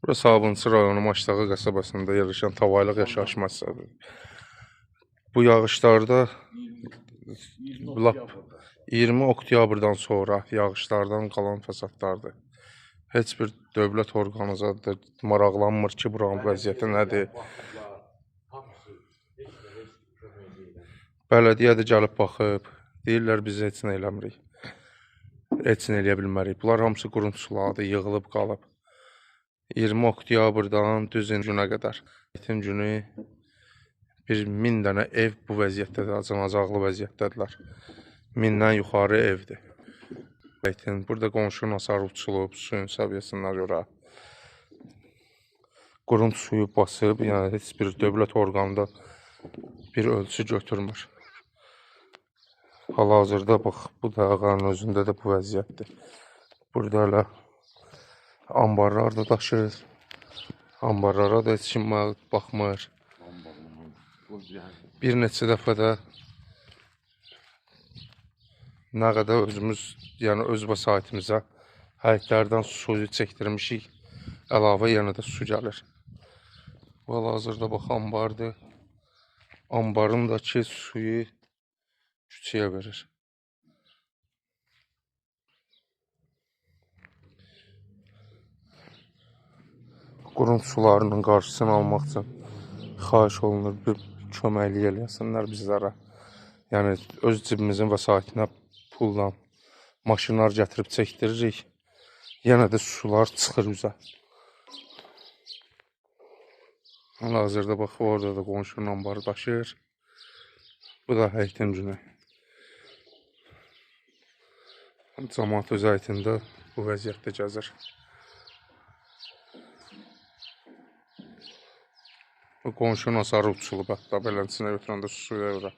Burası Sabunçu rayonu Maçdağı qəsəbəsində yerləşən Tavaylıq yaşayış müəssisəsidir. Bu yağışlarda lap 20 oktyabrdan sonra yağışlardan qalan fəsadlardır. Heç bir dövlət orqanızadır maraqlanmır ki, buranın vəziyyəti nədir. Bələdiyyə də gəlib baxıb, deyirlər biz heç nə eləmirik. Heç nə eləyə bilmərik. Bunlar hamısı quruntu sulardır, yığılıb qalıb. 20 oktyabrdan düz günə qədər. Bütün günü 1000 dənə ev bu vəziyyətdədir, acınacaqlı vəziyyətdədirlər. 1000-dən yuxarı evdir. Burada qonşunun hasarı uçulub, suyun səviyyəsinə görə. Quruntu suyu basıb, yəni heç bir dövlət orqanında bir ölçü götürmür. Hal-hazırda bax, bu dağın özündə də bu vəziyyətdir. Burada hələ ambarlar da daşır. Ambarlara da heç kim baxmır. Bir neçə dəfə də nə qədər özümüz, yəni öz vəsaitimizə həyətlərdən suyu çəkdirmişik, əlavə yenə də su gəlir. Hal-hazırda bax, ambardır. Ambarın da ki, suyu küçəyə verir. Quruntu sularının qarşısını almaq üçün xahiş olunur, bir köməklik eləyəsinlər bizlərə. Yəni, öz cibimizin vəsaitinə pulla maşınlar gətirib çəkdiririk. Yenə də sular çıxır üzə. Hal-hazırda bax, orada da qonşunun ambarı daşır. Bu da həyətin günü. Cəmaət öz həyətində bu vəziyyətdə gəzir. Qonşunun hasarı uçulub, hətta beləsinə götürəndə suya görə.